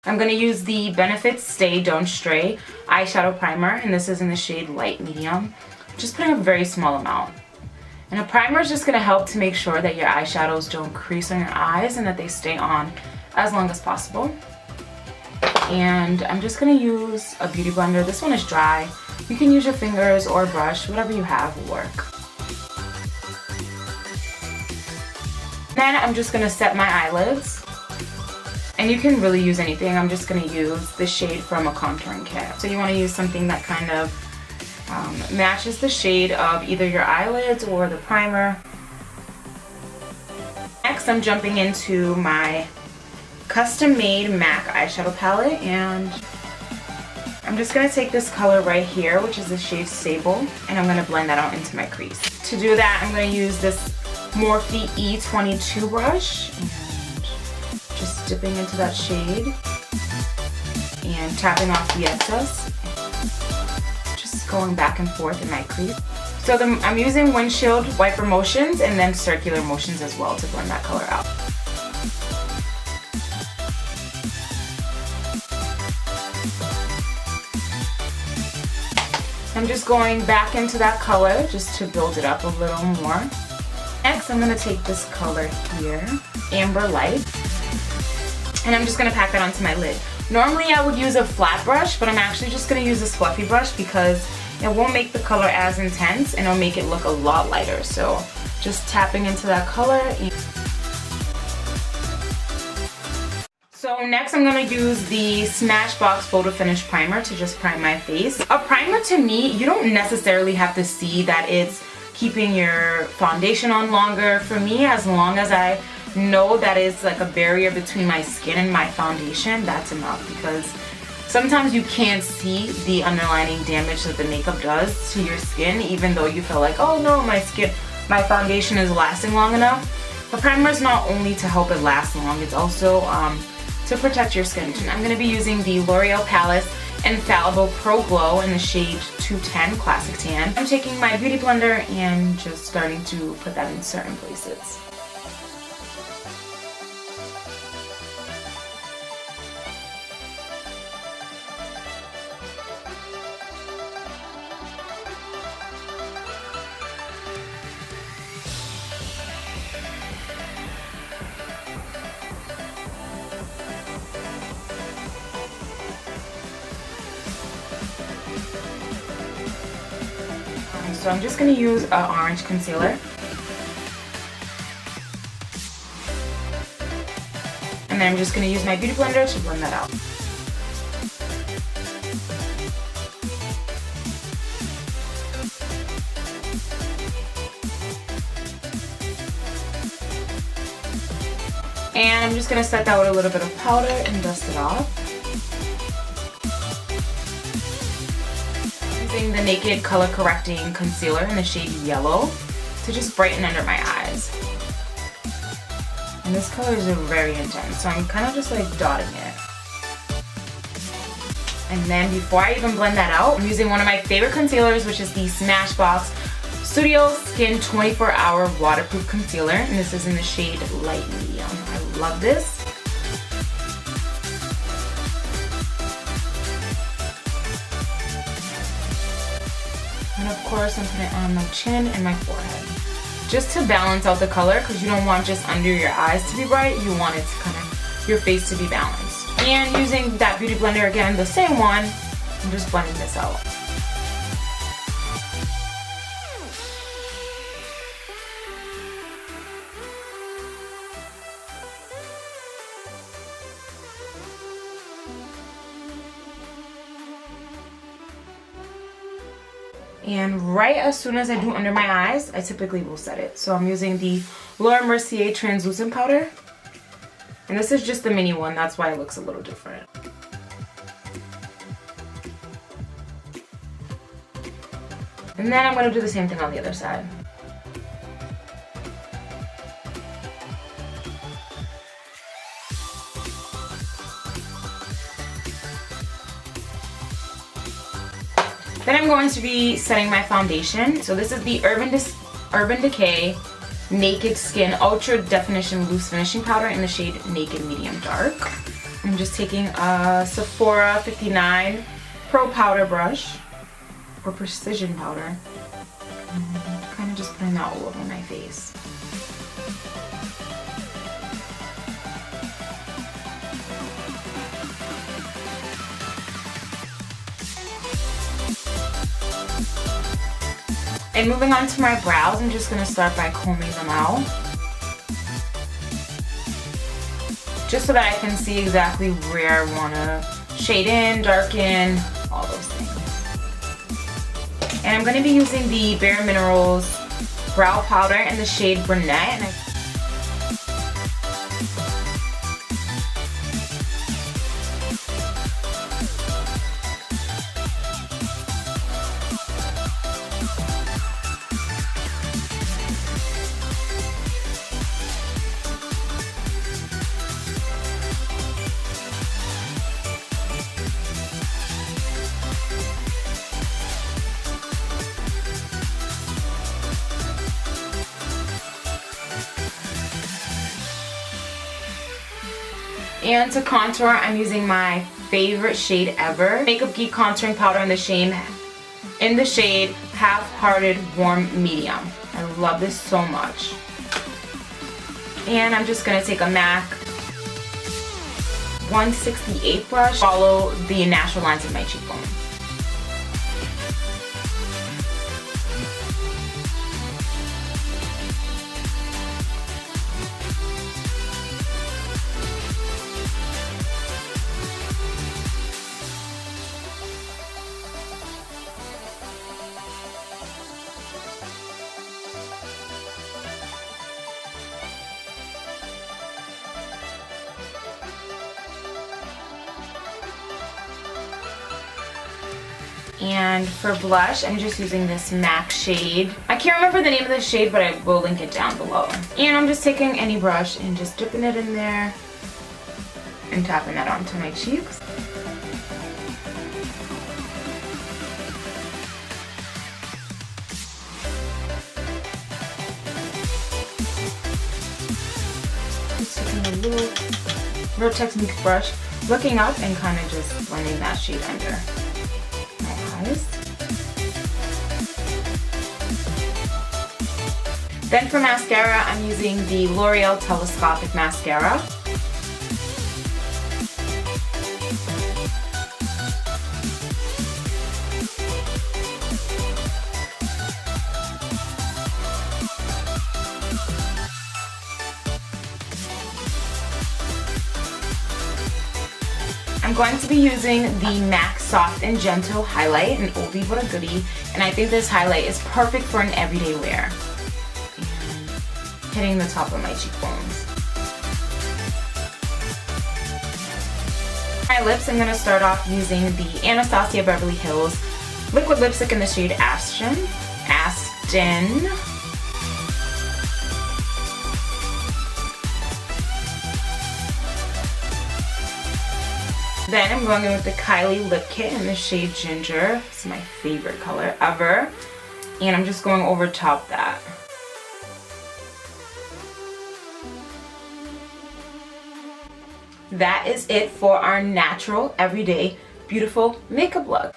I'm going to use the Benefit Stay Don't Stray eyeshadow primer, and this is in the shade Light Medium. Just putting a very small amount. And a primer is just going to help to make sure that your eyeshadows don't crease on your eyes and that they stay on as long as possible. And I'm just going to use a beauty blender. This one is dry. You can use your fingers or a brush, whatever you have will work. Then I'm just going to set my eyelids. And you can really use anything. I'm just going to use the shade from a contouring kit. So you want to use something that kind of matches the shade of either your eyelids or the primer. Next, I'm jumping into my custom-made MAC eyeshadow palette, and I'm just going to take this color right here, which is the shade Sable, and I'm going to blend that out into my crease. To do that, I'm going to use this Morphe E22 brush. Just dipping into that shade and tapping off the excess. Just going back and forth in my crease. So I'm using windshield wiper motions and then circular motions as well to blend that color out. I'm just going back into that color just to build it up a little more. Next, I'm going to take this color here, Amber Light. And I'm just going to pack that onto my lid. Normally I would use a flat brush, but I'm actually just going to use this fluffy brush because it won't make the color as intense and it'll make it look a lot lighter. So just tapping into that color. So next I'm going to use the Smashbox Photo Finish Primer to just prime my face. A primer, to me, you don't necessarily have to see that it's keeping your foundation on longer. For me, as long as I know that it's like a barrier between my skin and my foundation, that's enough, because sometimes you can't see the underlying damage that the makeup does to your skin, even though you feel like, oh no, my foundation is lasting long enough. The primer is not only to help it last long, it's also to protect your skin. I'm going to be using the L'Oreal Paris Infallible Pro Glow in the shade 210 Classic Tan. I'm taking my beauty blender and just starting to put that in certain places. So I'm just going to use an orange concealer. And then I'm just going to use my beauty blender to blend that out. And I'm just going to set that with a little bit of powder and dust it off. Using the Naked Color Correcting Concealer in the shade Yellow to just brighten under my eyes. And this color is very intense, so I'm kind of just like dotting it. And then before I even blend that out, I'm using one of my favorite concealers, which is the Smashbox Studio Skin 24-Hour Waterproof Concealer, and this is in the shade Light Medium. I love this. And of course, I'm putting it on my chin and my forehead, just to balance out the color, because you don't want just under your eyes to be bright. You want it to kind of, your face to be balanced. And using that beauty blender again, the same one, I'm just blending this out. And right as soon as I do under my eyes, I typically will set it. So I'm using the Laura Mercier Translucent Powder. And this is just the mini one, that's why it looks a little different. And then I'm going to do the same thing on the other side. Then I'm going to be setting my foundation. So this is the Urban Decay Naked Skin Ultra Definition Loose Finishing Powder in the shade Naked Medium Dark. I'm I'm just taking a Sephora 59 Pro Powder brush, or Precision Powder, and kind of just putting that all over my face. And moving on to my brows, I'm just going to start by combing them out, just so that I can see exactly where I want to shade in, darken, all those things. And I'm going to be using the Bare Minerals brow powder in the shade Brunette. And And to contour, I'm using my favorite shade ever, Makeup Geek contouring powder in the shade Half-Hearted Warm Medium. I love this so much. And I'm just gonna take a MAC 168 brush, follow the natural lines of my cheekbone. And for blush, I'm just using this MAC shade. I can't remember the name of the shade, but I will link it down below. And I'm just taking any brush and just dipping it in there and tapping that onto my cheeks. Just taking a little Real Technique brush, looking up and kind of just blending that shade under. Then for mascara, I'm using the L'Oreal Telescopic Mascara. I'm going to be using the MAC Soft and Gentle highlight, an oldie but a goodie, and I think this highlight is perfect for an everyday wear. And hitting the top of my cheekbones. My lips, I'm going to start off using the Anastasia Beverly Hills liquid lipstick in the shade Ashton. Then I'm going in with the Kylie lip kit in the shade Ginger. It's my favorite color ever. And I'm just going over top that. That is it for our natural, everyday, beautiful makeup look.